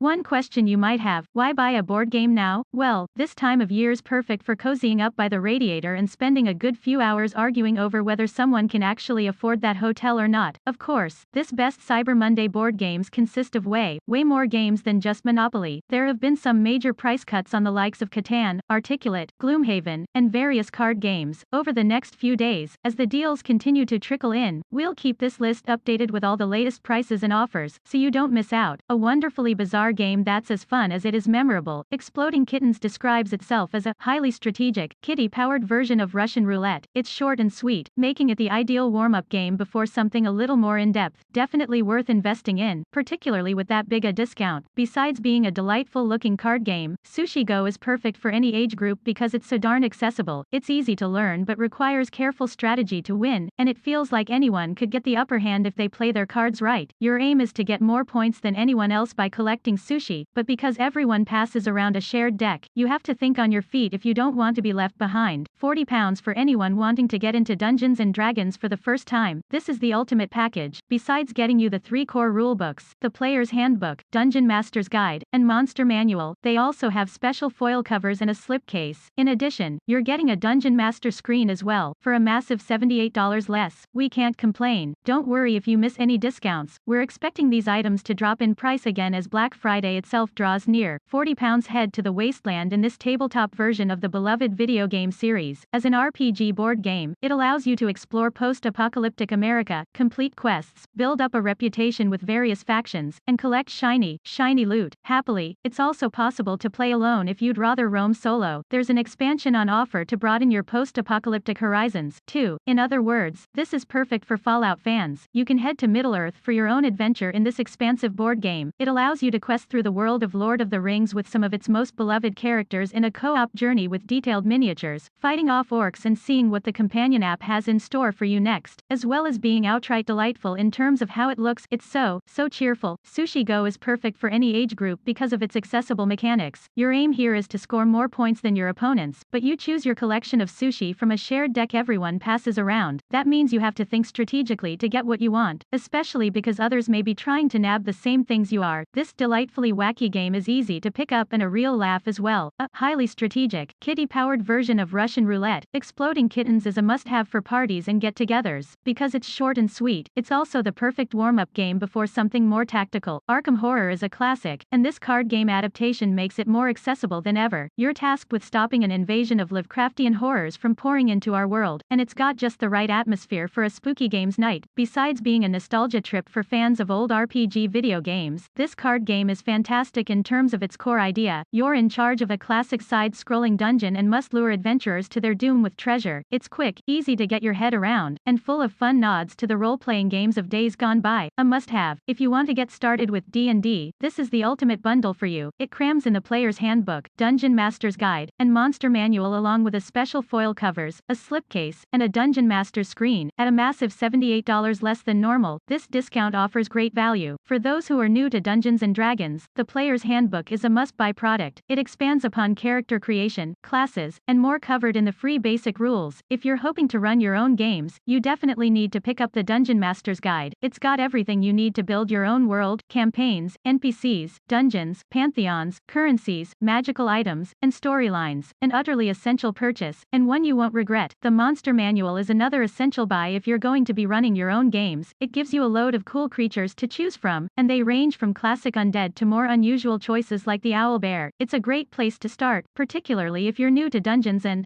One question you might have, why buy a board game now? Well, this time of year's perfect for cozying up by the radiator and spending a good few hours arguing over whether someone can actually afford that hotel or not. Of course, this best Cyber Monday board games consist of way more games than just Monopoly. There have been some major price cuts on the likes of Catan, Articulate, Gloomhaven, and various card games. Over the next few days, as the deals continue to trickle in, we'll keep this list updated with all the latest prices and offers, so you don't miss out. A wonderfully bizarre game that's as fun as it is memorable. Exploding Kittens describes itself as a highly strategic, kitty-powered version of Russian roulette. It's short and sweet, making it the ideal warm-up game before something a little more in-depth. Definitely worth investing in, particularly with that big a discount. Besides being a delightful-looking card game, Sushi Go is perfect for any age group because it's so darn accessible. It's easy to learn but requires careful strategy to win, and it feels like anyone could get the upper hand if they play their cards right. Your aim is to get more points than anyone else by collecting sushi, but because everyone passes around a shared deck, you have to think on your feet if you don't want to be left behind. £40 for anyone wanting to get into Dungeons and Dragons for the first time. This is the ultimate package. Besides getting you the 3 core rulebooks, the Player's Handbook, Dungeon Master's Guide, and Monster Manual, they also have special foil covers and a slipcase. In addition, you're getting a Dungeon Master screen as well, for a massive $78 less. We can't complain. Don't worry if you miss any discounts. We're expecting these items to drop in price again as Black Friday itself draws near. £40 head to the wasteland in this tabletop version of the beloved video game series. As an RPG board game, it allows you to explore post-apocalyptic America, complete quests, build up a reputation with various factions, and collect shiny loot. Happily, it's also possible to play alone if you'd rather roam solo. There's an expansion on offer to broaden your post-apocalyptic horizons, too. In other words, this is perfect for Fallout fans. You can head to Middle-earth for your own adventure in this expansive board game. It allows you to quest through the world of Lord of the Rings with some of its most beloved characters in a co-op journey with detailed miniatures, fighting off orcs and seeing what the companion app has in store for you next, as well as being outright delightful in terms of how it looks. It's so cheerful. Sushi Go is perfect for any age group because of its accessible mechanics. Your aim here is to score more points than your opponents, but you choose your collection of sushi from a shared deck everyone passes around. That means you have to think strategically to get what you want, especially because others may be trying to nab the same things you are. This delightfully wacky game is easy to pick up and a real laugh as well. A highly strategic, kitty-powered version of Russian roulette. Exploding Kittens is a must-have for parties and get-togethers. Because it's short and sweet, it's also the perfect warm-up game before something more tactical. Arkham Horror is a classic, and this card game adaptation makes it more accessible than ever. You're tasked with stopping an invasion of Lovecraftian horrors from pouring into our world, and it's got just the right atmosphere for a spooky games night. Besides being a nostalgia trip for fans of old RPG video games, this card game is fantastic in terms of its core idea. You're in charge of a classic side-scrolling dungeon and must lure adventurers to their doom with treasure. It's quick, easy to get your head around, and full of fun nods to the role-playing games of days gone by. A must-have. If you want to get started with D&D, this is the ultimate bundle for you. It crams in the Player's Handbook, Dungeon Master's Guide, and Monster Manual along with a special foil covers, a slipcase, and a Dungeon Master's screen, at a massive $78 less than normal. This discount offers great value. For those who are new to Dungeons and Dragons, the Player's Handbook is a must-buy product. It expands upon character creation, classes, and more covered in the free basic rules. If you're hoping to run your own games, you definitely need to pick up the Dungeon Master's Guide. It's got everything you need to build your own world, campaigns, NPCs, dungeons, pantheons, currencies, magical items, and storylines. An utterly essential purchase, and one you won't regret. The Monster Manual is another essential buy if you're going to be running your own games. It gives you a load of cool creatures to choose from, and they range from classic undead to more unusual choices like the owlbear. It's a great place to start, particularly if you're new to Dungeons and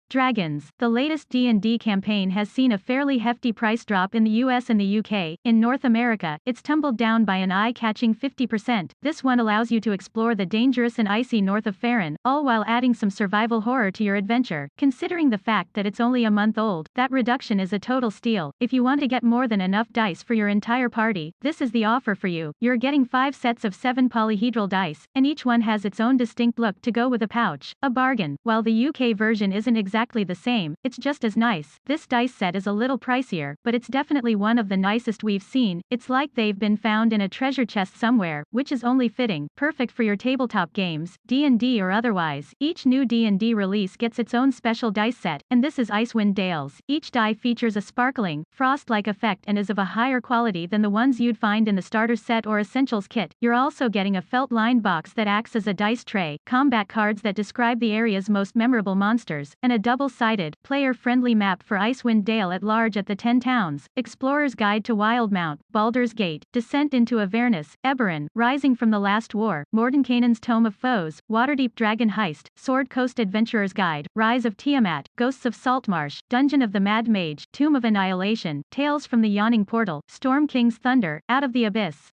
Dragons. The latest D&D campaign has seen a fairly hefty price drop in the US and the UK. In North America, it's tumbled down by an eye-catching 50%. This one allows you to explore the dangerous and icy north of Farron, all while adding some survival horror to your adventure. Considering the fact that it's only a month old, that reduction is a total steal. If you want to get more than enough dice for your entire party, this is the offer for you. You're getting 5 sets of 7 polyhedral dice, and each one has its own distinct look to go with a pouch. A bargain. While the UK version isn't exactly exactly the same, it's just as nice. This dice set is a little pricier, but it's definitely one of the nicest we've seen. It's like they've been found in a treasure chest somewhere, which is only fitting, perfect for your tabletop games, D&D or otherwise. Each new D&D release gets its own special dice set, and this is Icewind Dale's. Each die features a sparkling, frost-like effect and is of a higher quality than the ones you'd find in the starter set or essentials kit. You're also getting a felt-lined box that acts as a dice tray, combat cards that describe the area's most memorable monsters, and a double-sided, player-friendly map for Icewind Dale at large at the 10 towns. Explorer's Guide to Wildemount, Baldur's Gate, Descent into Avernus, Eberron, Rising from the Last War, Mordenkainen's Tome of Foes, Waterdeep Dragon Heist, Sword Coast Adventurer's Guide, Rise of Tiamat, Ghosts of Saltmarsh, Dungeon of the Mad Mage, Tomb of Annihilation, Tales from the Yawning Portal, Storm King's Thunder, Out of the Abyss.